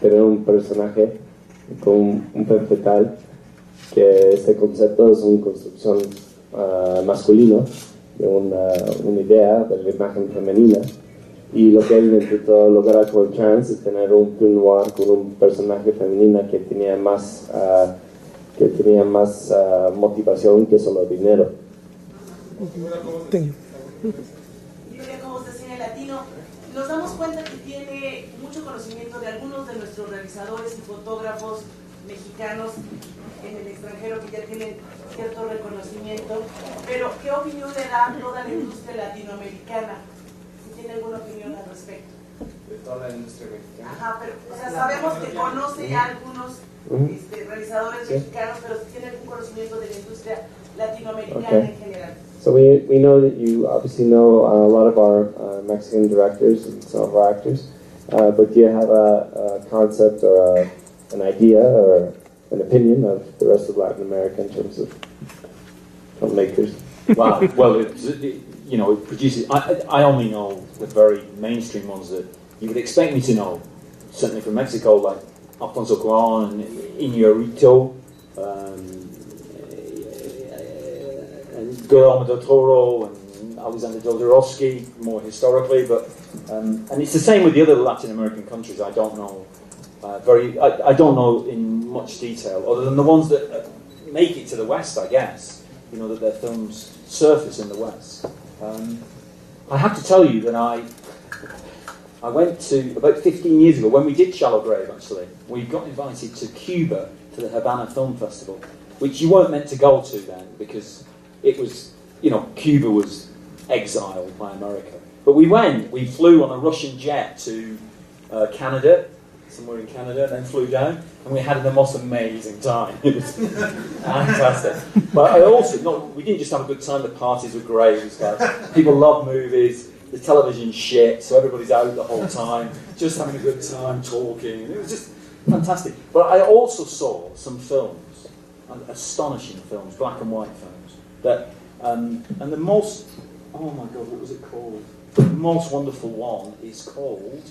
Speaker 2: tener un personaje con un femme fatale, que este concepto es una construcción masculino de una idea de la imagen femenina, y lo que él intentó lograr con Trance es tener un film noir con un personaje femenina que tenía más motivación que solo dinero.
Speaker 14: Como de cine latino, nos damos cuenta que tiene mucho conocimiento de algunos de nuestros realizadores y fotógrafos mexicanos en el extranjero que ya tienen cierto reconocimiento, pero ¿qué opinión le da a toda la industria latinoamericana? Si tiene alguna opinión al respecto.
Speaker 8: De toda la industria mexicana.
Speaker 14: Ajá, pero sabemos que conoce ya algunos realizadores mexicanos, pero si tiene algún conocimiento de la industria latinoamericana en general.
Speaker 2: So we know that you obviously know a lot of our Mexican directors and some of our actors, but do you have a concept or an idea or an opinion of the rest of Latin America in terms of filmmakers?
Speaker 1: Wow. Well, it produces. I only know the very mainstream ones that you would expect me to know. Certainly from Mexico, like Alfonso Cuarón and Iñárritu, and Guillermo del Toro and Alexander Jodorowsky, more historically, but and it's the same with the other Latin American countries. I don't know I don't know in much detail, other than the ones that make it to the West, I guess. That their films surface in the West. I have to tell you that I went to, about 15 years ago, when we did Shallow Grave, actually, we got invited to Cuba, to the Havana Film Festival, which you weren't meant to go to then, because it was, Cuba was exiled by America. But we went, we flew on a Russian jet to Canada, somewhere in Canada, and then flew down, and we had the most amazing time. It was fantastic. But I also, we didn't just have a good time, the parties were great. It was like, people love movies, the television's shit, so everybody's out the whole time, just having a good time, talking. It was just fantastic. But I also saw some films, astonishing films, black and white films, that, and the most, oh my God, what was it called? The most wonderful one is called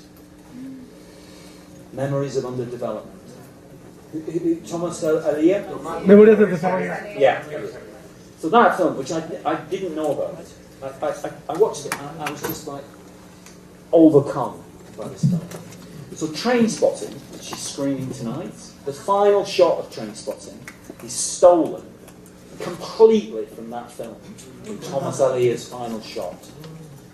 Speaker 1: Memories of Underdevelopment. Thomas Elia?
Speaker 13: Memories of Underdevelopment.
Speaker 1: Yeah. So that film, which I didn't know about, I watched it and I was just like overcome by this film. So Trainspotting, which is screening tonight, the final shot of Trainspotting is stolen completely from that film, from Thomas Elia's final shot.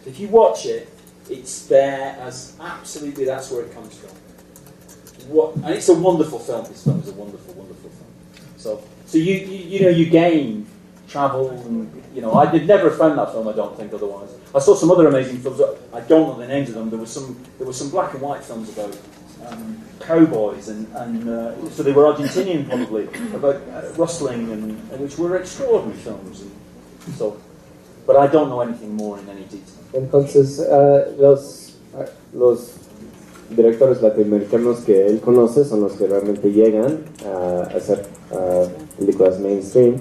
Speaker 1: If you watch it, it's there as absolutely, that's where it comes from. And it's a wonderful film. This film is a wonderful, wonderful film. So you gain travel, and I'd never have found that film, I don't think, otherwise. I saw some other amazing films. I don't know the names of them. There were some black and white films about cowboys, and so they were Argentinian probably, about rustling, and which were extraordinary films. But I don't know anything more in any detail.
Speaker 2: Entonces, los directores latinoamericanos que él conoce son los que realmente llegan a hacer películas mainstream,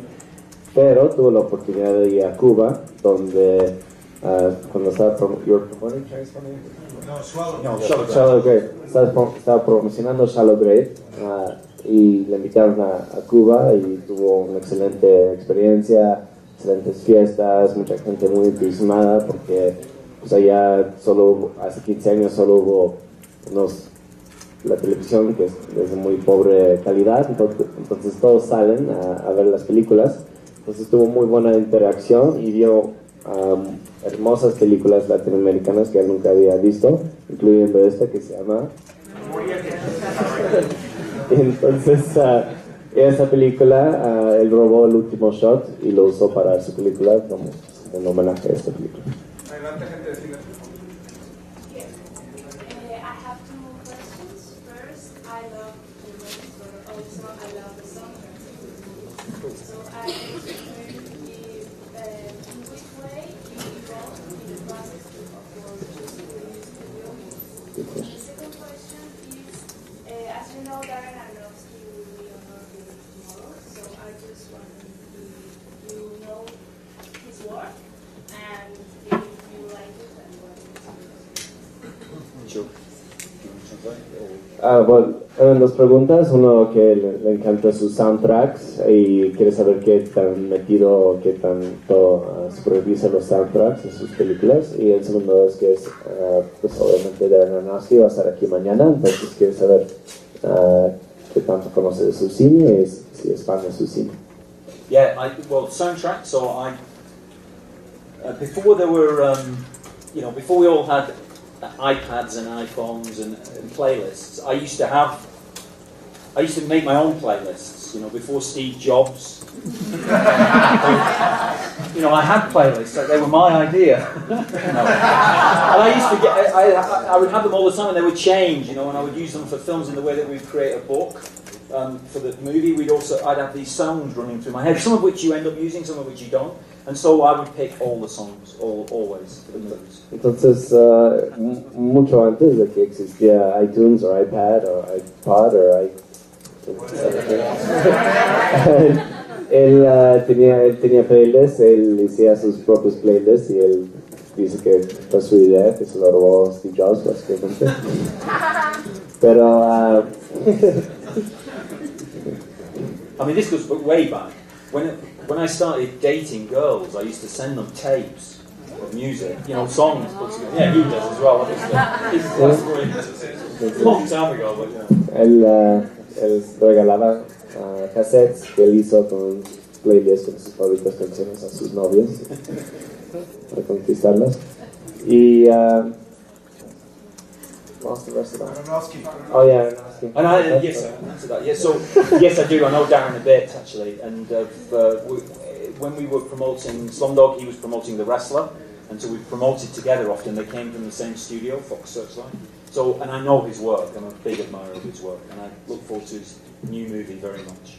Speaker 2: pero tuvo la oportunidad de ir a Cuba, donde cuando estaba Shallow Grave, estaba promocionando Shallow Grave, y le invitaron a Cuba y tuvo una excelente experiencia, excelentes fiestas, mucha gente muy entusiasmada porque pues allá hace 15 años solo hubo la televisión que es de muy pobre calidad, entonces todos salen a ver las películas. Entonces tuvo muy buena interacción y vio hermosas películas latinoamericanas que él nunca había visto, incluyendo esta que se llama entonces esa película él robó el último shot y lo usó para su película como en homenaje a esta película.
Speaker 3: Adelante, gente de cine.
Speaker 9: I have two questions. First, I love the movies, but also I love the soundtrack. So I was wondering in which way you evolved in the process of choosing the music video. The second question is, as you know, Darren Aronofsky will be on our video tomorrow, so I just wondered if you know his work and if you like it and what
Speaker 1: Sure.
Speaker 2: Bueno, eran dos preguntas. Uno que le encanta sus soundtracks y quiere saber qué tan metido, qué tanto supervisa los soundtracks en sus películas. Y el segundo es que pues obviamente Darren Aronofsky va a estar aquí mañana, entonces quiere saber qué tanto conoce de su cine y si es fan de su cine.
Speaker 1: Yeah, soundtrack. So before there were, before we all had iPads and iPhones and playlists, I used to make my own playlists, before Steve Jobs. I had playlists, like they were my idea. And I used to I would have them all the time and they would change, and I would use them for films in the way that we'd create a book. For the movie, I'd have these songs running through my head, some of which you end up using, some of which you don't. And so I would pick all the songs, always, for the movies.
Speaker 2: Entonces, mucho antes de que existía iTunes o iPad o iPod él tenía playlists, él hacía sus propios playlists y él dice que fue su idea, que se lo robó Steve Jobs, básicamente. Pero...
Speaker 1: I mean, this goes way back. When I started dating girls, I used to send them tapes of music, songs. Yeah, he does as well. It's a long time ago, but
Speaker 2: Él regalaba cassettes que él hizo con playlists con sus favoritas canciones a sus novias para conquistarlas. Y lost the rest of that.
Speaker 8: Aronofsky.
Speaker 2: Oh yeah, Aronofsky.
Speaker 1: And yes, I answered that. Yes, so yes, I do. I know Darren a bit actually, and when we were promoting Slumdog, he was promoting The Wrestler, and so we promoted together often. They came from the same studio, Fox Searchlight. So, and I know his work. I'm a big admirer of his work, and I look forward to his new movie very much.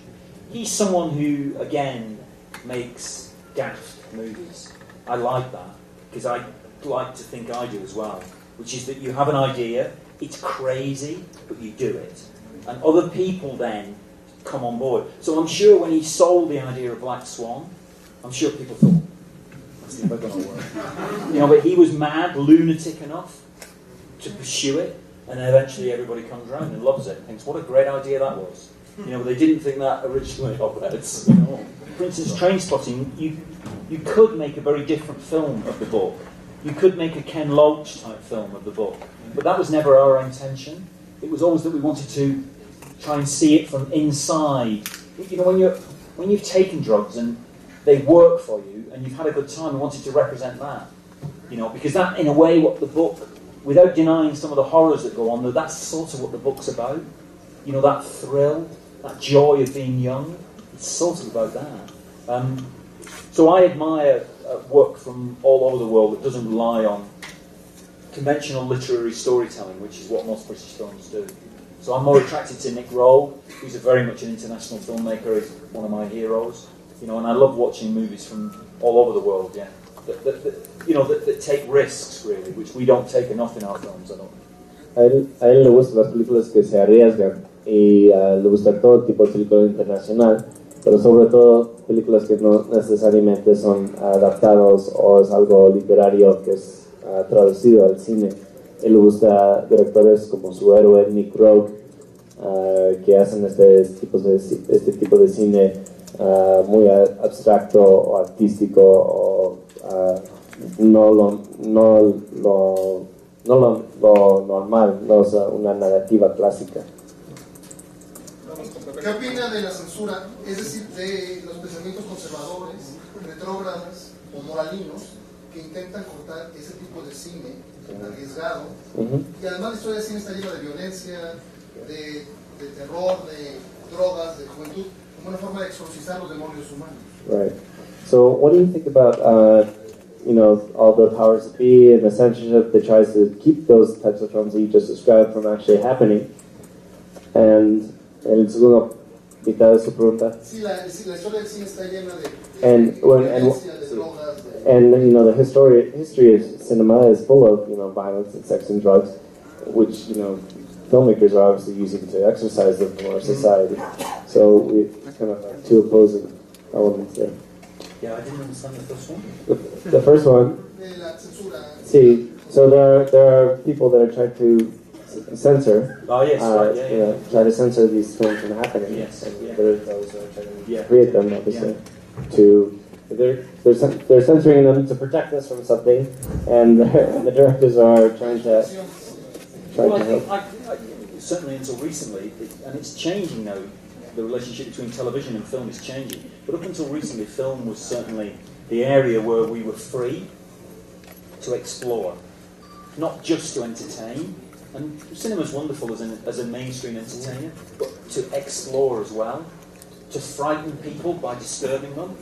Speaker 1: He's someone who, again, makes gaffed movies. I like that, because I like to think I do as well, which is that you have an idea, it's crazy, but you do it. And other people then come on board. So I'm sure when he sold the idea of Black Swan, I'm sure people thought, that's never going to work. You know, but he was mad, lunatic enough to pursue it, and then eventually everybody comes around and loves it and thinks, what a great idea that was. You know, but they didn't think that originally of it. You know. For instance, Trainspotting, you could make a very different film of the book. You could make a Ken Loach type film of the book, but that was never our intention. It was always that we wanted to try and see it from inside. You know, when you've taken drugs and they work for you and you've had a good time and wanted to represent that, you know, because that, in a way, what the book, without denying some of the horrors that go on, that's sort of what the book's about. You know, that thrill, that joy of being young, it's sort of about that. So I admire work from all over the world that doesn't rely on conventional literary storytelling, which is what most British films do. So I'm more attracted to Nick Rowe, who's very much an international filmmaker, he's one of my heroes. You know, and I love watching movies from all over the world, yeah. That take risks, really, which we don't take enough in our films, I don't think.
Speaker 2: A él le gustan las películas que se arriesgan y le gusta todo tipo de película internacional, pero sobre todo películas que no necesariamente son adaptados o es algo literario que es traducido al cine. A él le gusta directores como su héroe Nick Rowe, que hacen este tipo de cine muy abstracto o artístico o no lo normal, no es una narrativa clásica.
Speaker 4: ¿Qué opina de la censura? Es decir, de los pensamientos conservadores, retrógradas o moralinos que intentan cortar ese tipo de cine arriesgado. Y además la historia del cine está llena de violencia, de terror, de drogas, de juventud, como una forma de exorcizar los demonios humanos.
Speaker 2: Right. So what do you think about all the powers that be and the censorship that tries to keep those types of films that you just described from actually happening? And el segundo mitad de su pregunta.
Speaker 4: Sí, la historia del cine está llena de
Speaker 2: violencia,
Speaker 4: de drogas.
Speaker 2: And the history of cinema is full of violence and sex and drugs, which filmmakers are obviously using to exercise them from our society. So we kind of have two opposing elements there.
Speaker 1: Yeah, I didn't understand the first one.
Speaker 2: The first one. See, so there are people that are trying to censor.
Speaker 1: Oh yes, right. Yeah.
Speaker 2: Try to censor these films from happening.
Speaker 1: Yes.
Speaker 2: And there are those that are trying to create them, obviously. They're censoring them to protect us from something, and the directors are trying to help.
Speaker 1: I certainly until recently, and it's changing now. The relationship between television and film is changing. But up until recently, film was certainly the area where we were free to explore, not just to entertain. And cinema's wonderful as a mainstream entertainer, but to explore as well, to frighten people by disturbing them,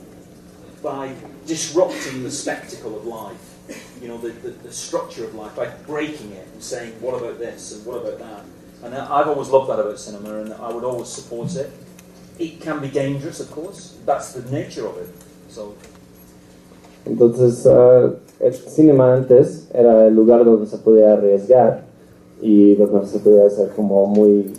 Speaker 1: by disrupting the spectacle of life, the structure of life, by breaking it and saying, what about this and what about that? And I've always loved that about cinema, and I would always support it. It can be dangerous, of course. That's the nature of it. So.
Speaker 2: Entonces, el cinema antes era el lugar donde se podía arriesgar y donde se podía hacer como muy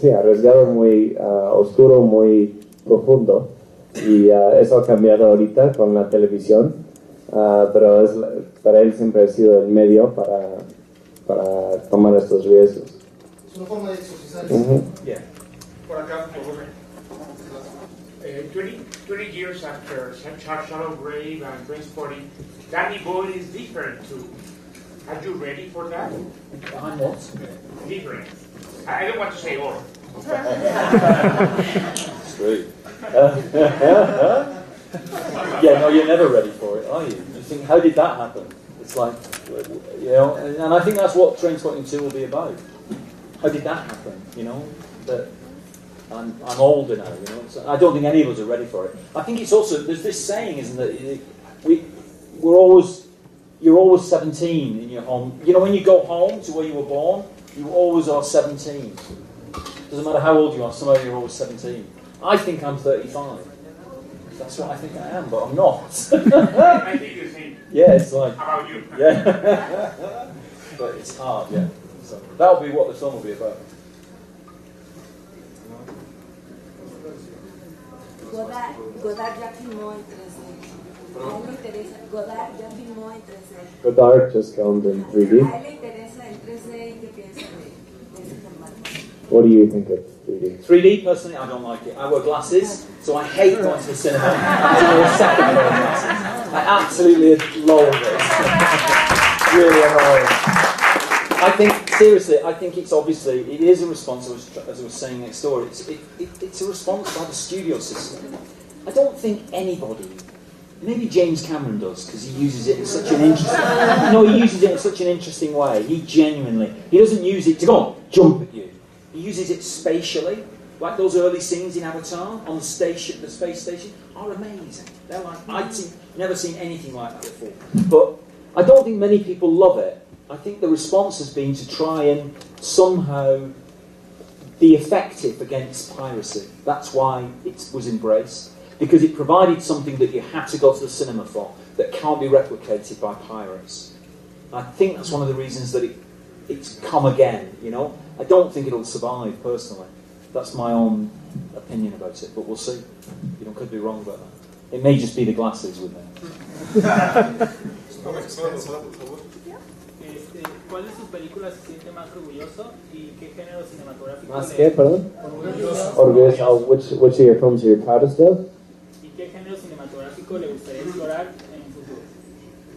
Speaker 2: arriesgado, muy oscuro, muy profundo. Y eso ha cambiado ahorita con la televisión, pero para él siempre ha sido el medio para tomar estos riesgos.
Speaker 4: Es una forma de exorcizar.
Speaker 1: Yeah.
Speaker 15: Por acá, por favor. 20 years after Shallow Grave and Trainspotting, Danny Boyle is different too. Are you ready for that?
Speaker 1: I'm what?
Speaker 15: Different. I don't want to say all.
Speaker 1: Straight. Yeah, no, you're never ready for it, are you? You think, how did that happen? It's like, you know, and I think that's what Trainspotting 2 will be about. How did that happen? You know, that I'm older now. You know, so I don't think any of us are ready for it. I think it's also there's this saying, isn't there? You're always 17 in your home. You know, when you go home to where you were born, you always are 17. Doesn't matter how old you are. Somehow you're always 17. I think I'm 35. That's what I think I am, but I'm not.
Speaker 15: I think the same.
Speaker 1: Yeah, it's like.
Speaker 15: How about you?
Speaker 1: Yeah. But it's hard, yeah. So that'll be what the film will be about.
Speaker 6: Godard ya filmó en 3D. A él le interesa. Godard ya filmó en 3D.
Speaker 2: Godard just filmed in 3D.
Speaker 6: A él le interesa el 3D y qué piensa de ese formato.
Speaker 2: What do you think of 3D?
Speaker 1: 3D, personally, I don't like it. I wear glasses, so I hate going to the cinema. I don't know a second of wearing glasses. I absolutely loathe it. It's really annoying. I think, seriously, I think it's obviously, it is a response, as I was saying next door, it's a response by the studio system. I don't think anybody, maybe James Cameron does, because he uses it in such an interesting, he uses it in such an interesting way. He doesn't use it to go on, jump at you. He uses it spatially, like those early scenes in Avatar on the station, the space station, are amazing. They're like, never seen anything like that before. But I don't think many people love it. I think the response has been to try and somehow be effective against piracy. That's why it was embraced, because it provided something that you had to go to the cinema for, that can't be replicated by pirates. I think that's one of the reasons that it's come again, you know. I don't think it'll survive, personally. That's my own opinion about it, but we'll see. You know, could be wrong about that. It may just be the glasses with me.
Speaker 16: ¿Cuál de sus películas se siente más orgulloso y qué género cinematográfico
Speaker 2: ¿Más qué, perdón? Orgulloso. Which of your films are you proudest of?
Speaker 16: ¿Y qué género cinematográfico le gustaría explorar en un futuro?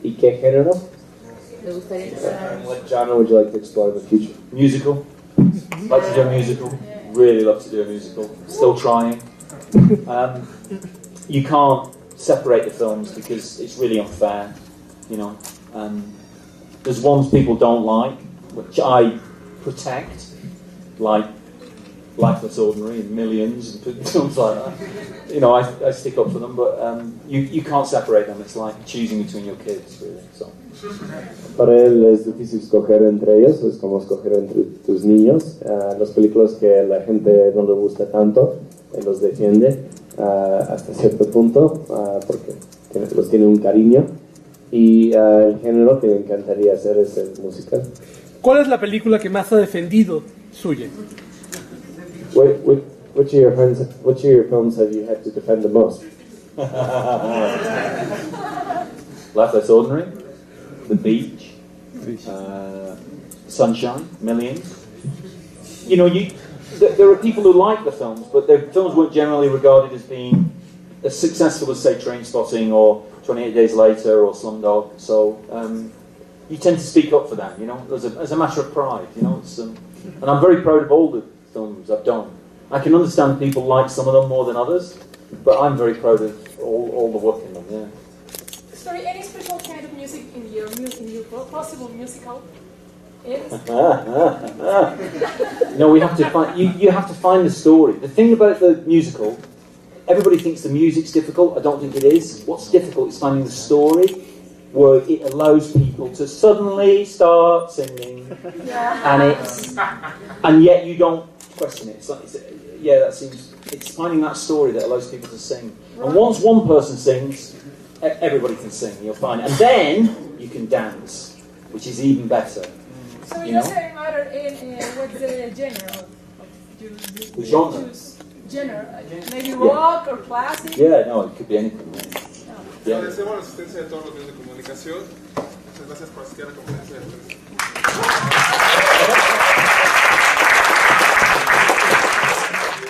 Speaker 2: ¿Y qué género?
Speaker 6: Le gustaría explorar.
Speaker 2: What genre would you like to explore in the future?
Speaker 1: Musical. Like to do a musical. Really love to do a musical. Still trying. You can't separate the films because it's really unfair, you know. There's ones people don't like, which I protect, like Life That's Ordinary and Millions and films like that. You know, I stick up for them, but you can't separate them. It's like choosing between your kids, really. So.
Speaker 2: Para él es difícil escoger entre ellos, es como escoger entre tus niños. Las películas que la gente no le gusta tanto, él los defiende hasta cierto punto, porque los tiene un cariño. Y el género que me encantaría hacer es el musical.
Speaker 13: ¿Cuál es la película que más ha defendido suya?
Speaker 2: Which of your films have you had to defend the most?
Speaker 1: Life That's Ordinary, The Beach, Sunshine, Millions. You know, there are people who like the films, but their films weren't generally regarded as being as successful as, say, Trainspotting or 28 Days Later or Slumdog. So you tend to speak up for them, you know, as a matter of pride, you know. And I'm very proud of all the films I've done. I can understand people like some of them more than others, but I'm very proud of all the work in them, yeah.
Speaker 5: Sorry, any special kind of music in your possible musical?
Speaker 1: No, we have to find. You have to find the story. The thing about the musical, everybody thinks the music's difficult. I don't think it is. What's difficult is finding the story where it allows people to suddenly start singing, and yet you don't question it. It's finding that story that allows people to sing. And once one person sings, everybody can sing. You'll find, and then you can dance, which is even better.
Speaker 5: So it doesn't matter what's the genre of
Speaker 1: the genre.
Speaker 5: Genre, maybe rock or classic.
Speaker 1: Yeah, no, it could be anything.
Speaker 17: Agradecemos la asistencia de todos los medios de comunicación. Muchas gracias por asistir a la conferencia de prensa.